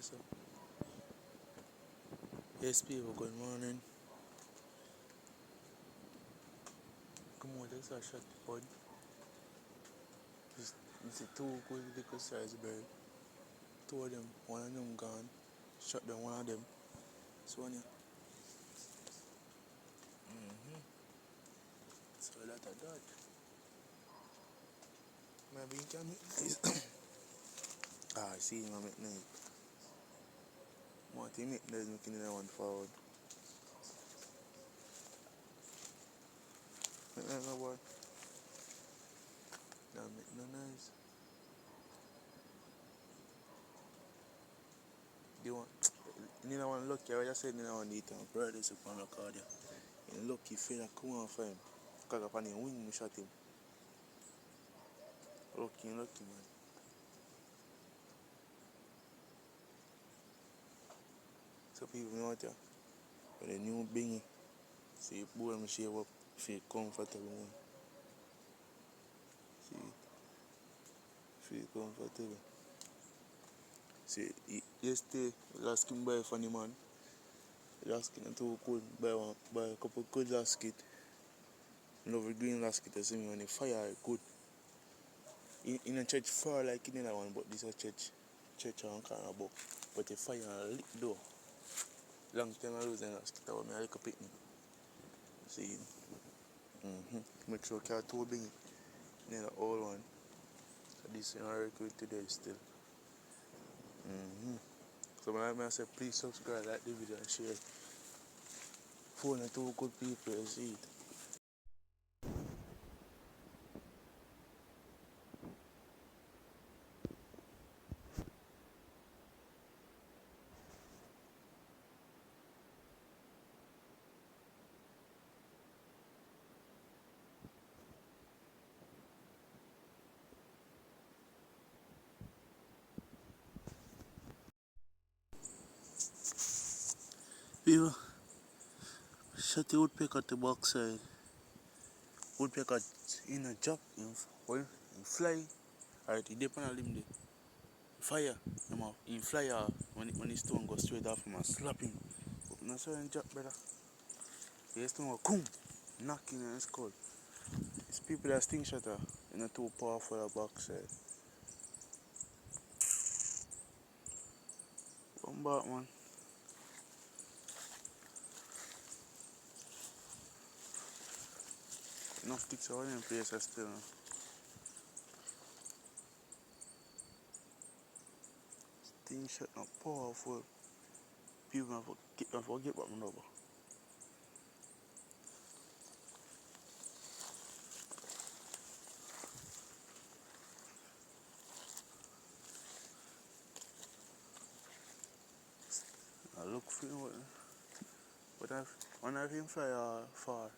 so. Yes, people, good morning. Come on, let's shot the pod. It's a two good little size bird. Two of them, one of them gone. Shot down one of them. So, yeah. So, that of that. Maybe you can make this. I see him make nice. What he make nice making that one forward. Make no boy. That make no nice. You want, you need one lucky, I just said you need one eat and bread is upon the card. And lucky feather come on for him. Because upon him wing, we shot him. Lucky, man. So people know what, with a new bingy. See, boy, me shave up, feel comfortable, man. See, feel comfortable. See, yesterday, I was asking buy a funny man. I was asking too cool, buy a couple of good lasket. Love a green lasket, I see me on the fire, good. In a church far like in that one, but this is a church on Carnaby. But the fire lit though. Long time I lose a lasket, I want me a little picnic. See, make sure I two bring it. Then the old one. So this is very good today still. So when I say please subscribe, like the video and share. Phone and two good people, you see it. People, shut the woodpecker at the backside. Woodpecker in a job, in fly. Alright, he dip on a limb there. Fire, in fly when his stone goes straight off him and slap him. But not so in job, brother. The stone go boom, knocking in his skull. These people that slingshot are not too powerful at backside. Come back, man. Enough sticks are in place still. Slingshot not powerful. People forget what I'm over. I look for him, but when I him fly far.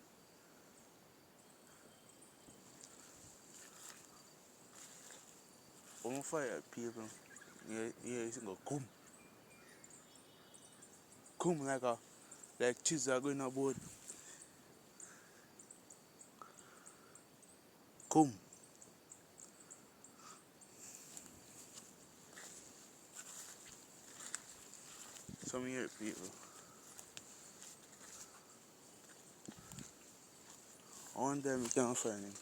When I fire at people, he's going to come like cheese are going aboard. Come. Some here people. One time you can't find him.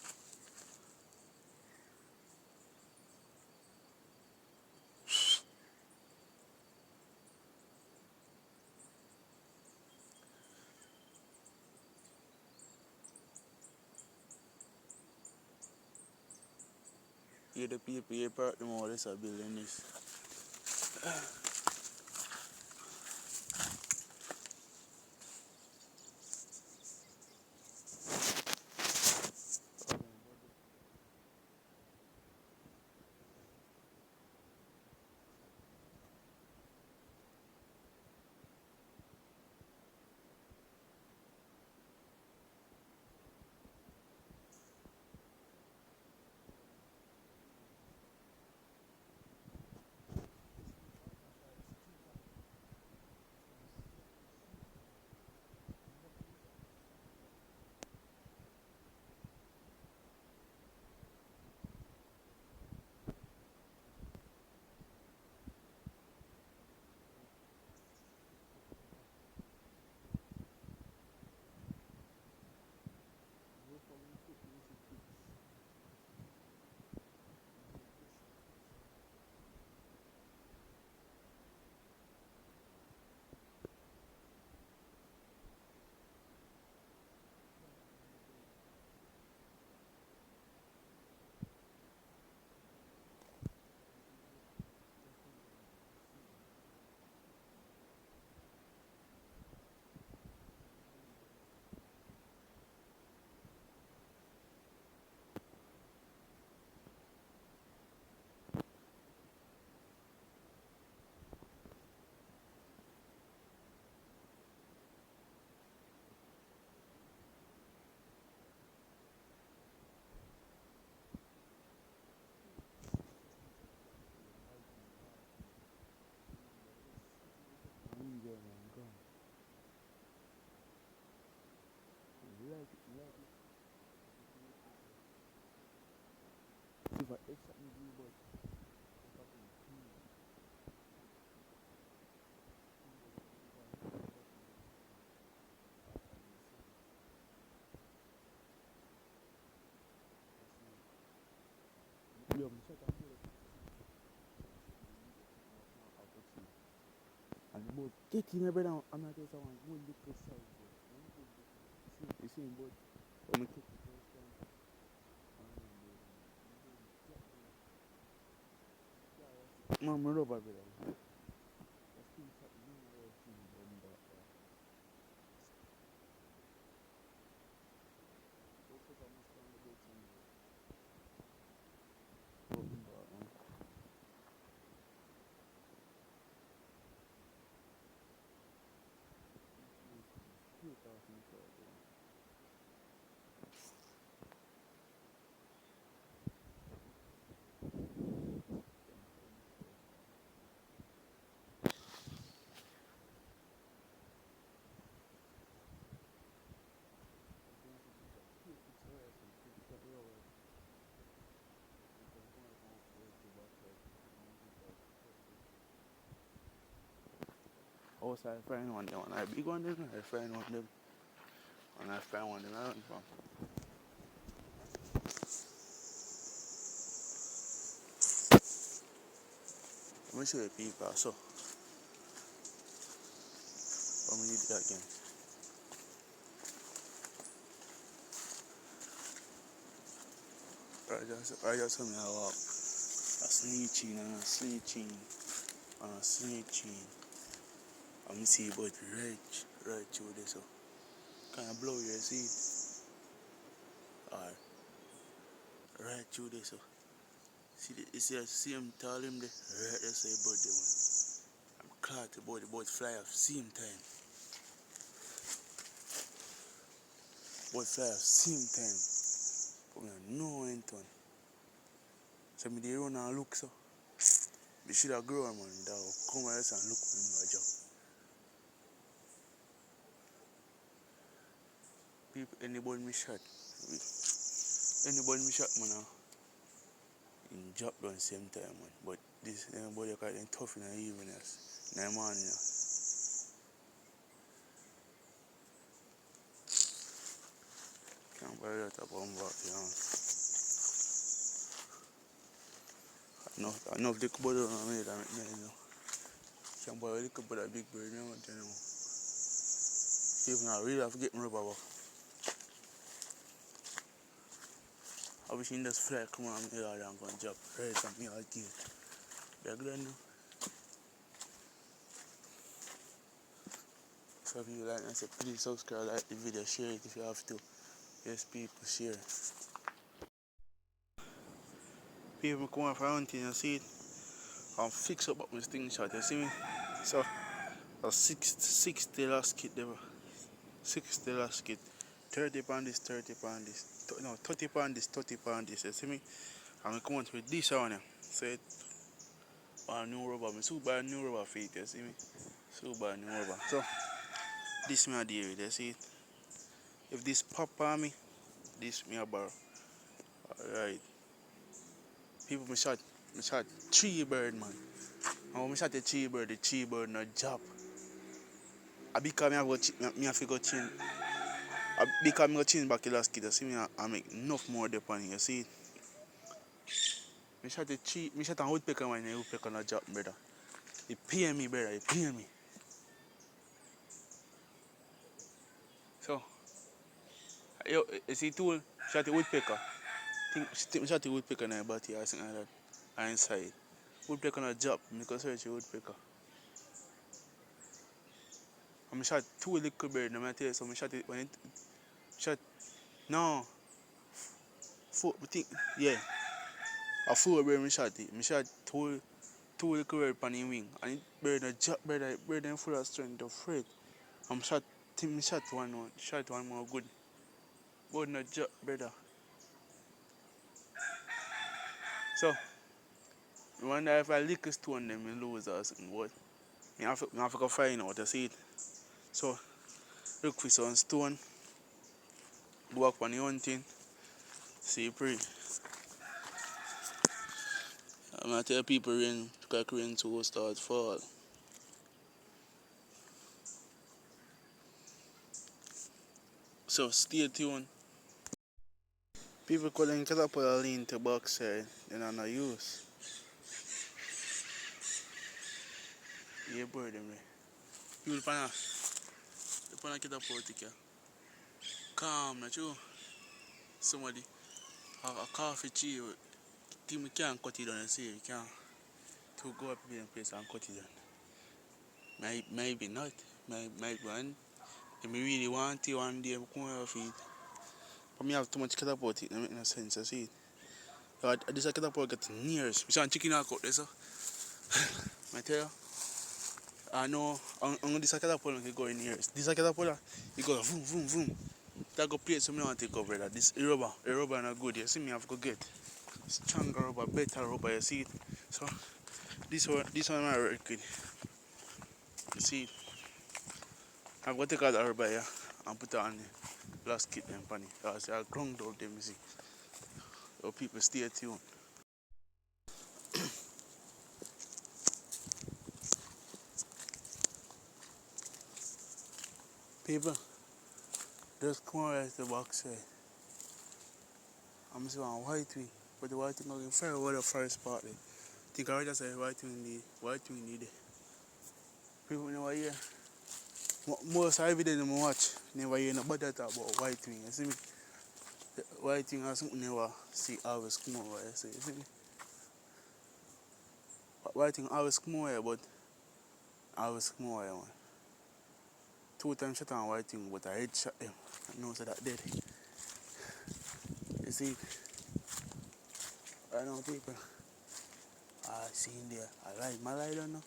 Here the people here part them all this are building this. And the boat get in my brother, I'm not just one good little size boat. You see him boat? I'm take it first time. Man, my rubber brother. The slingshot, you know how to run that far. Don't put a must on the boat somewhere. Open that one. Cute off in the car, bro. Also, I find one them, and I big one them, I find one them, and I find one them, I run from. Let me show you people, so, let me do that again. I just saw me I walk, a snake chain and a snake chain, and a snake chain. And I see about right through this, so, kind of blow you see it, or right through this, so. See, you see the same tall him there, right there, say about the one. I'm caught about the boat fly off same time. Boat fly off same time. But I know ain't on. So me they run and look so. Me should have grown man, dog. Come on and look when him a job. People, anybody me shot. Anybody me shot man, in job done same time man. But this anybody got them tough in the evening, in the morning. Can't buy that up on back, you know. Enough the cupboard on me, you know. Can't buy a little bit of big bird, you know. Even I really have to get my rubber back. I wish you just fly come on here and go and job right from here again. They're good enough. So if you like I said, please subscribe, like the video, share it if you have to. Yes, people, share. People come on for hunting, you see it? I'm fix up my slingshot, you see me? So, a 60 last kit there. 60 last kit. 30 pound this, 30 pound this. No, 30 pound this, 30 pound this, you see me? And we come out with this one here. So it, a new rubber. I so buy a new rubber for it, you see me? So buy a new rubber. So, this me a deal with, you see it? If this pop on me, this me a borrow. Alright. People me shot 3 bird man. And when me shot the 3 bird no job. I because me have to go change. Because me go change back the last kid, you see me I make enough more depend on you see it. Me shot a woodpecker man and the woodpecker no job brother. He pay me brother, he pay me. So you see tool shot the woodpecker. Think me shot the woodpecker in the body or something like that. And inside. Woodpecker no job, me go search the woodpecker. And I shot 2 little birds, and I tell you so I shot it when it shot no 4 I think yeah. A 4 bird I shot it. I shot 2 little birds on the wing. And it bird a job bird them full of strength of afraid. I shot one more good. But no job brother. So I wonder if I lick a stone them I lose or something, but I have to go find out, you see it. So look for some stone, go up on the hunting, see pray. I'm gonna tell people rain to start fall. So stay tuned. People calling Caterpillar lean to backside. Then I no use. Yeah, bird them there. You will get a politic, calm, not you. Somebody, a coffee tree, think we can't cut it down and say you can't. To go up in a place and cut it down. Maybe not. Maybe one. If me really want it one day, I come off it. But me have too much catapult, it don't make no sense, I see it. But this catapult get nears. We see chicken out there, so. I tell you. I know, on this catapult can go in years. This catapult, you go vroom, vroom, vroom. That go play so me want to take over that. This rubber not good. You see me have to get stronger rubber, better rubber, you see it. So this one I work with. You see it. I've got to take out the rubber here and put it on the last kit them funny. Because I ground out them, you see. So people stay tuned. People, just come over to the box side. I'm seeing one white wing, but the white wing going far over the first part there. I think I just say white wing need it. People never hear. Most of the evidence I watch, never hear nobody talk about white wing. You see me? The white wing is something never see always come over. You see me? White wing always come over, but always come over, man. 2 times shot on white wing, but I head shot them. I know so that dead. You see? I know people. I see in there. I like my light on now.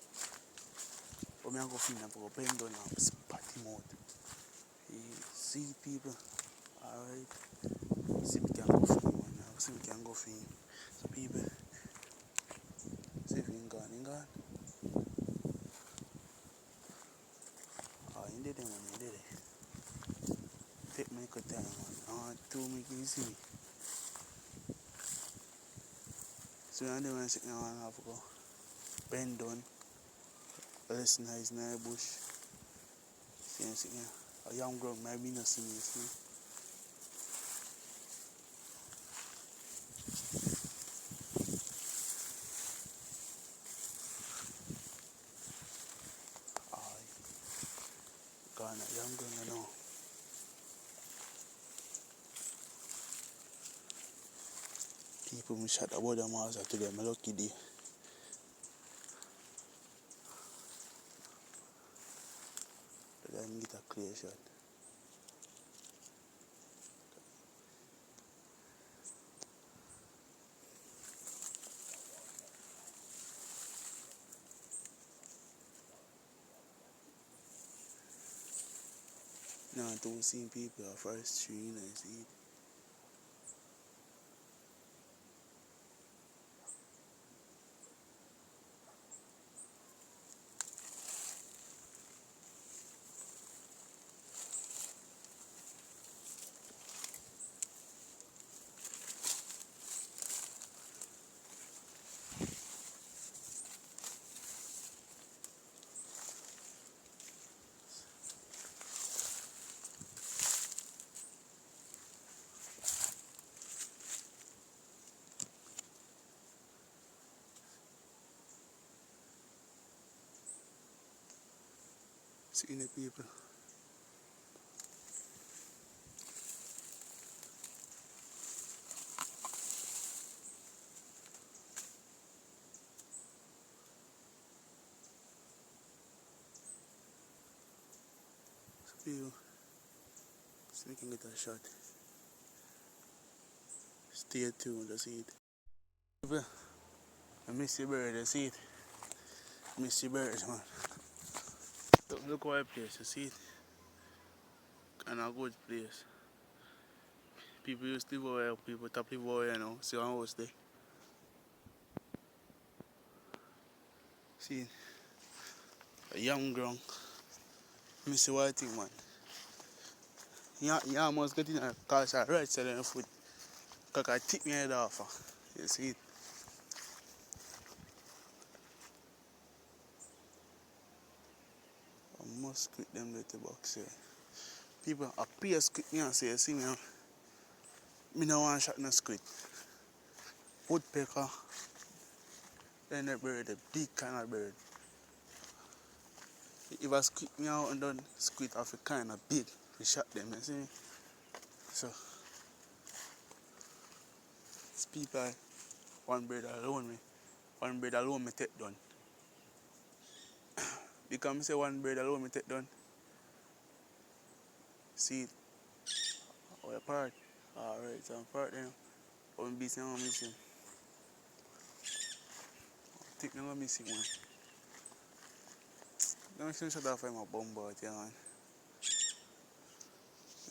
But I go find him, go bend down and spat him out. You see people. Alright. See we can go for him now. See we can go for him. So people. See if he gone. He gone. Oh, he did it, man. He did it. Take me a time, man. 2 make you see me. So I don't want to sit down and have to go. Bend down. Listen nice in the bush. See him sitting here. A young girl might be not seeing me, see me. Gone a young girl now. People me shot about them house today, my lucky day. But I get a clear shot. Now I don't see people at first tree and I see it. Seeing the people. So people, so we can get a shot. Stay tuned, I see it. People, I miss the bird, I see it. Miss the birds, man. Look what place, you see it. And a good place. People used to live over here, people top live over here now. See one house there. See, a young ground. Miss the white thing, man. You almost get in a car right side of the foot. Because I tip my head off. You see it. I must quit them little box here. People appear squid me and say, see me, me no want shot no squid. woodpecker, then the bird, the big kind of bird. If I squeak me out and don't squeak off a kind of big, we shot them, you see? So, speak by one bird alone me take done. Because I say one bird alone me take done. See, oh, you're part. Alright, so I'm part then. Oh, I'm busy, I'm missing. I think I'm missing one. Don't you shut off my bum out here, man.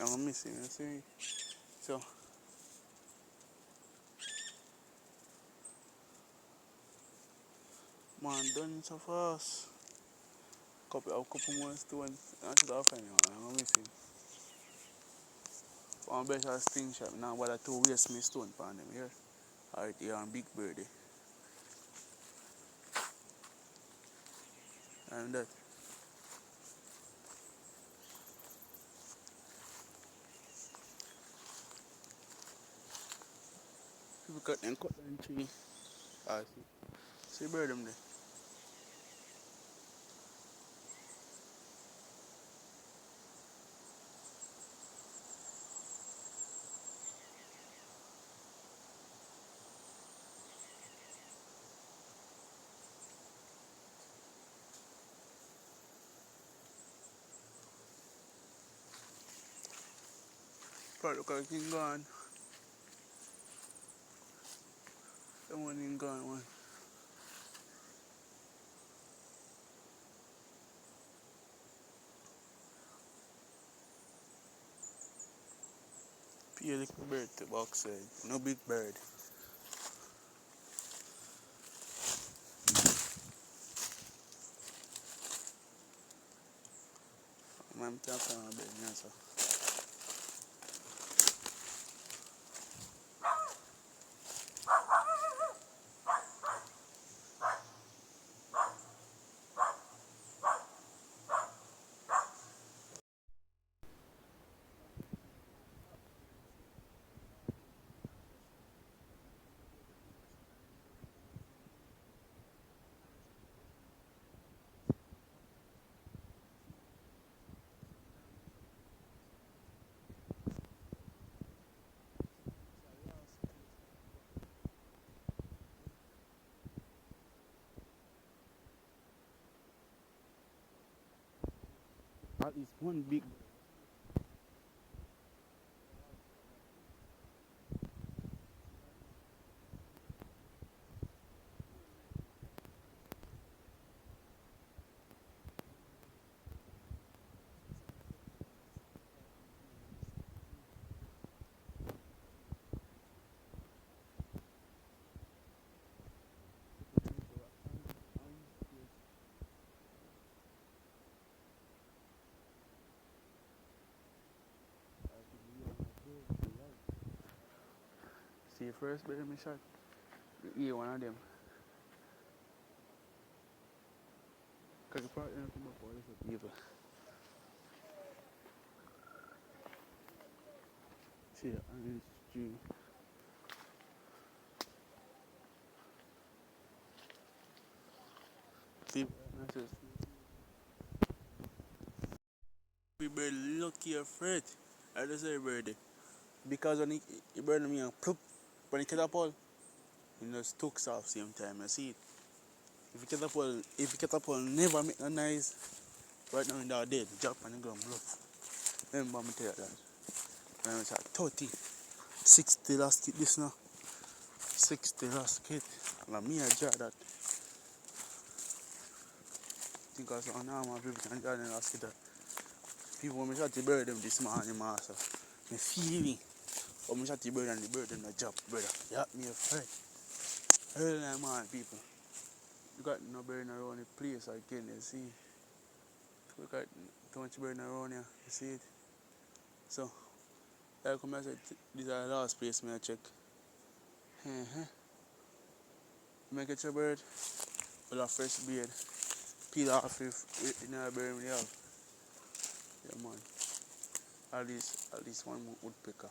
I'm missing, you see? So, man, done so fast. A couple more stones. I should have found you, I'm missing. One better slingshot, now what I two waste me stone on them here. Alright, here on big birdie. And that. People cut them tree. Ah, see bird them there. Probably look like him gone. Someone in gone one. Pure little bird to box side. No big bird. I'm tapping on a bed, yeah, so. At least one big. See first bird me shot. You hear one of them. Cause the part them come up all this people. See, and it's true. See, that's just. We bird lucky afraid. I just say bird. Because when he burn me and ploop, when he catapult, he just took off same time. I see it. If he catapult never make no noise, right now in that dead, drop on the ground, look. Remember me tell you that. When I was at 30, 60 last kit this now. 60 last kit. And me I draw that. Think I saw normal people can draw the last kit that. People when me shot the bird them this morning, master. Me feeling. When me shot the bird and the bird them the drop, brother. Yeah, me afraid. Hell man, people. You got no bird around the place again, you see. We got too much bird around here, you see it. So, like I said, this is the last place I check. Make it your bird with a fresh beard. Peel off if in a bird we have. Yeah man. At least one woodpecker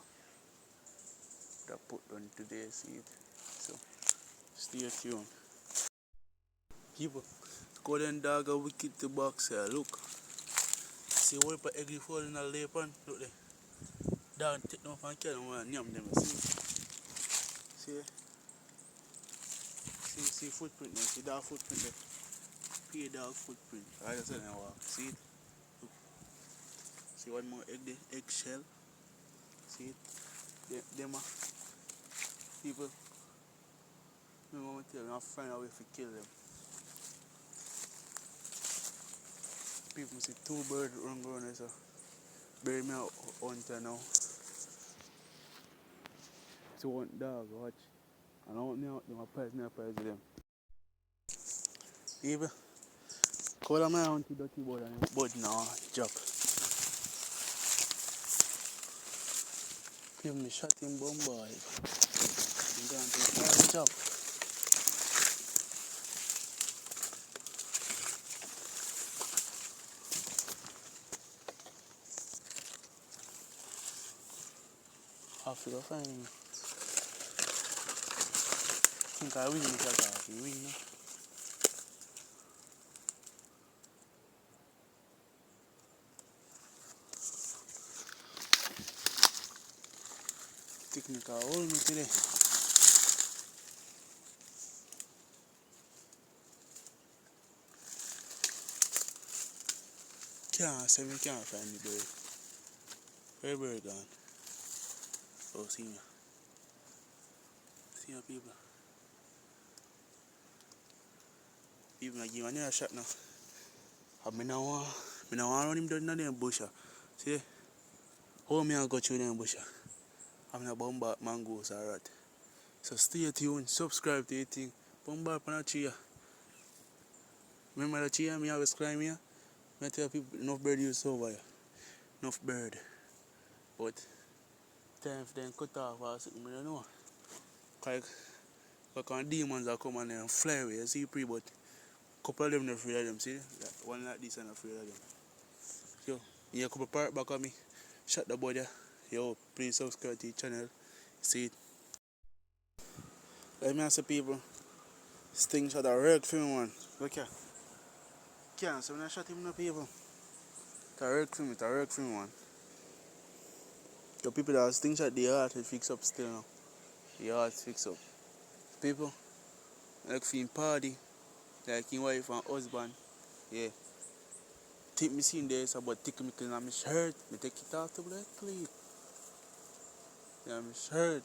that put on today, see it. So Stay tuned. People, golden dog a wicked to box here. Look. See what if egg fall in a lap on? Look there. Dog take them and kill them and yam them. See? See footprint there. See dog footprint there. Pay dog footprint. I just said walk. See it? Look. See one more egg there. Egg shell. See it? Them people. I'm going to tell you, I'll find a way to kill them. People see two birds run around there, so bury me out hunter now. So one dog, watch. And I want me out them, I price with them. People, call my auntie dirty boy and bud now, job. People, me shot him bombard. I'm going to the job. I feel fine. I think I win this attack. You win, no? Technical hold me today. Can't say me can't find the bird. Where bird gone? Oh, see me. See my people. Even I give me a shot now. I don't want to run him down in the bush. See? How me I go through the bush? I'm not bombard mangoes or rat. So stay tuned, subscribe to the thing. Bombard on a tree. Remember the tree I always climb here? I tell people enough bird use over here. Enough bird. But time for them cut off or something, I don't know. Because demons are coming and fly away. You see pre, but a couple of them not afraid of them, see? One like this and afraid of them. Yo, you couple part back on me. Shut the body. Yo, please subscribe to the channel. See it. Let me ask the people. Slingshot a work for me, man. Look here. Can't say when I shot him, no people. It work for me, man. Your people that are slingshot, the heart will fix up still now. The heart fix up. People, like for party, like in wife and husband, yeah. Take me seen there, but take me clean on my shirt. Me take it off to black clean. Yeah, my shirt.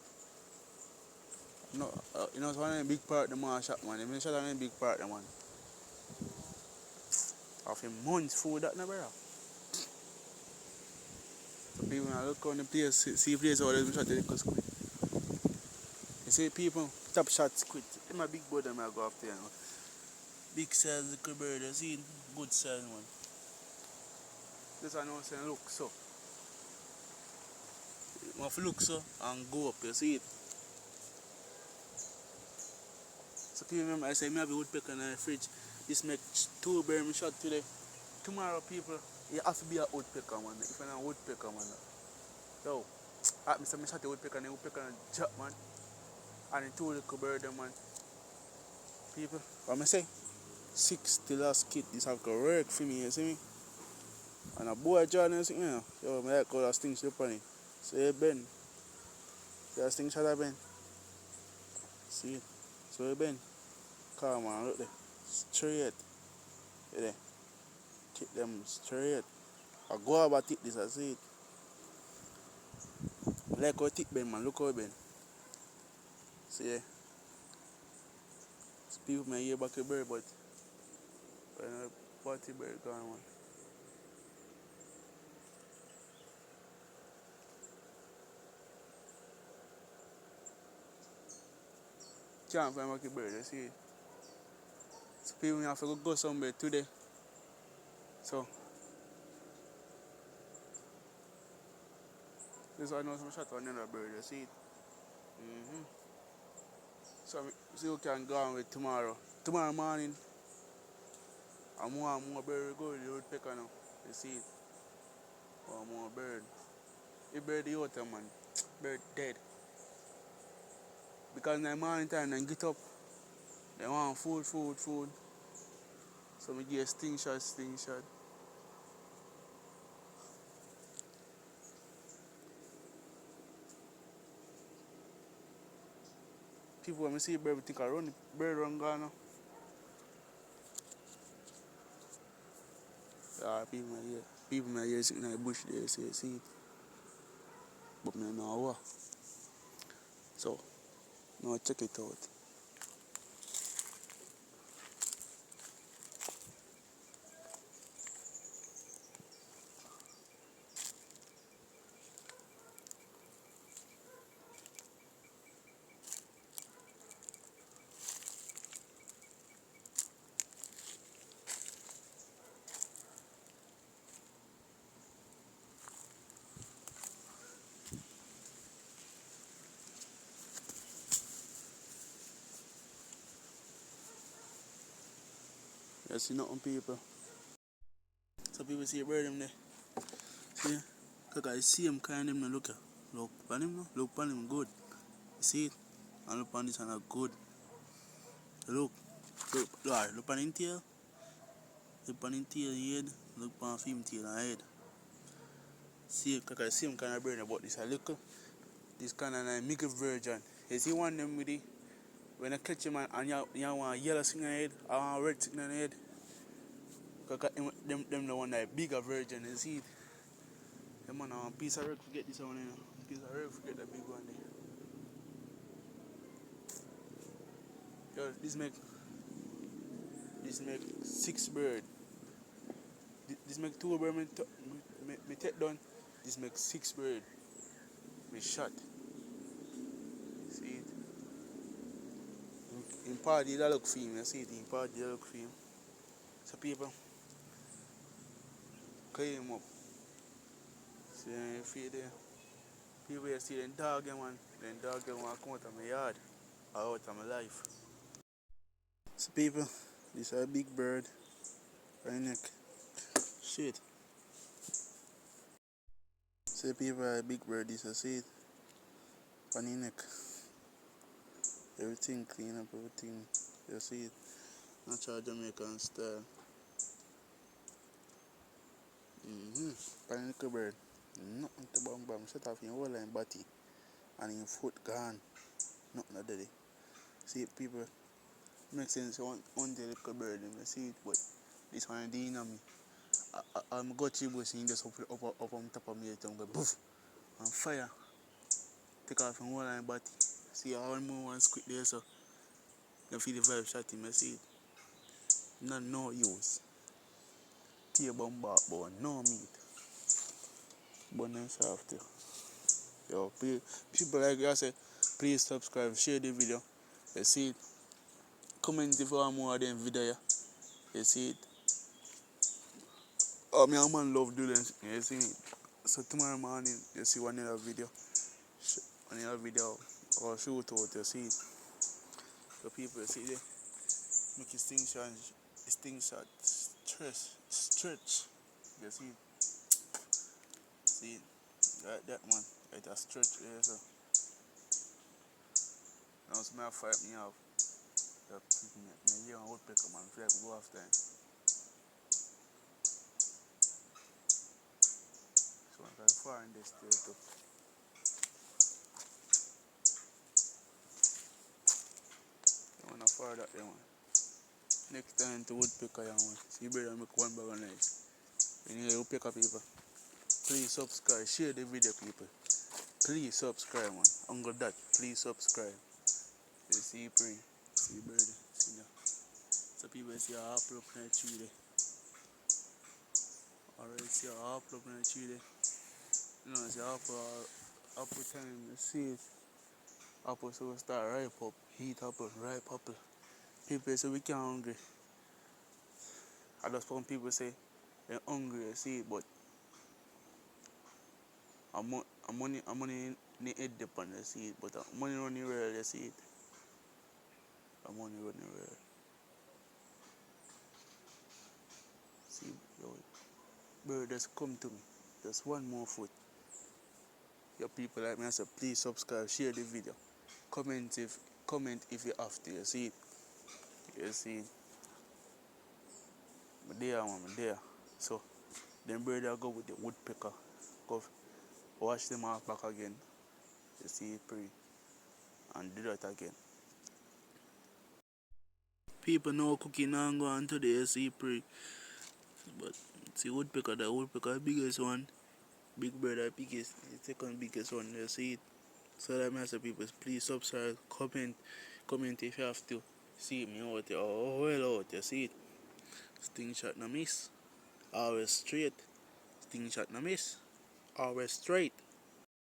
No, you know, it's one of the big part of the man shot, man. I shot on a big part of the man. After months food that never have. So people now look on the place, see place how they shot the squid. You see people, top shot squid. Them a big bird that I go after, you know. Big size little bird, you see good size one. This one now saying look so. You have to look so and go up, you see it. So people remember I say me have a woodpecker in the fridge. This make 2 bird shot today. Tomorrow people, you have to be a woodpecker man. If you're not a woodpecker man. Yo, I say me shot a woodpecker and the woodpecker jump man. And the 2 little bird man. People, what I say? 6 the last kid, this have to work for me, you see me? And a boy John, you see me? Yo, I like all that things up on it. So you bend. See that thing shot I bend? See it? So you bend. Come on, look there. Straight. You there? Kick them straight. I go about it this, I see it. Like how thick bend man, look how it bend. See ya. People may hear back a bird, but when a party bird gone one. Can't find back a bird, you see it. So people may have to go somewhere today. So this one knows some shot on another bird, you see it. So you can go on with tomorrow. Tomorrow morning, I'm more bird go with the woodpecker now. You see it. One more bird. The bird the outer man. Bird dead. Because in the morning time I get up They want food. So we give slingshot. People when we see bird, we think I run the bird run gone. People may hear sitting in the bush there say see it. But me no know what. So now check it out. You see nothing people. So people see a bird them there. See? Cause I see him kind of them look at. Look on him no? Look on him good. You see it? And look on this one good. Look. Look on him tail. Look on him tail head. Look on him tail and head. See, cause I see him kind of bird about this. I look. This kind of like mickle version. You see one of them with the when I catch him and you want a yellow thing on the head, I want a red thing on the head. Because them the one that bigger version, you see it? Them man a piece of red, forget this one, you know. Piece of red, forget that big one there. Yo, this make 6 bird. This make 2 bird me take down. This make 6 bird. Me shot. See it? In party that look for him, you see it? In party that look for him. So people, clean him up. See you feed there. People you see them dog them one. Them dog them want to come out of my yard. Or out of my life. So people, this is a big bird. Right neck. Shit. See people, a big bird, this I see it. Funny neck. Everything clean up, everything. You see it. Natural Jamaican style. Funny neck bird. Nothing to bam. Shut off in whole line body. And in foot gone. Nothing to do. See people. Makes sense one little bird, you see it, but this one is on me. I'm got to bush and just up on top of me, and go boof, and fire. Take off from one line body. See how more one squid there, so you feel the vibe shot him, you see it. No use. Pay bomb back, but no meat. But nice after. Yo, people like I say, please subscribe, share the video. You see it. Comment if you want more of them video, yeah. You see it. Oh, me and man love doing this, you see it. So tomorrow morning, you see one other video. Or shoot out, you see it. So people, you see it. Make your slingshot stretch. You see it. See it. Right, that one. Right, a stretch there, so. Now it's my fight me off. Me hear one woodpecker, man. Feel like we go after him. So I got far in this still too. I want to far that there one. Next time to woodpecker yeah, one. See better make one bag of nice. When you hear woodpecker people, please subscribe, share the video people. Please subscribe man. Uncle that, please subscribe. You see pretty. See birdie. See that. So people see a apple up in the tree there. Already see a apple up in the tree there. You know, see apple time, you see it. Apple so we start ripe up, heat apple, ripe apple. People say we can't hungry. I just found people say they're hungry, you see it, but I'm money in the head depend, you see it, but money running real, you see it. Money running real. See, yo, bird just come to me. Just one more foot. Your people like me, I say please subscribe, share the video. Comment if you have to, you see it. You see, I'm there, man, I'm there. So, then brother go with the woodpecker, go wash them off back again. You see, pray, and do that again. People know cooking and go on today, you see, pray. But see, the woodpecker, the biggest one. Big brother, biggest, the second biggest one, you see it. So that means people, please subscribe, comment if you have to. See me out there, oh well out, you see it. Sting shot no miss. Always straight. Sting shot no miss. Always straight.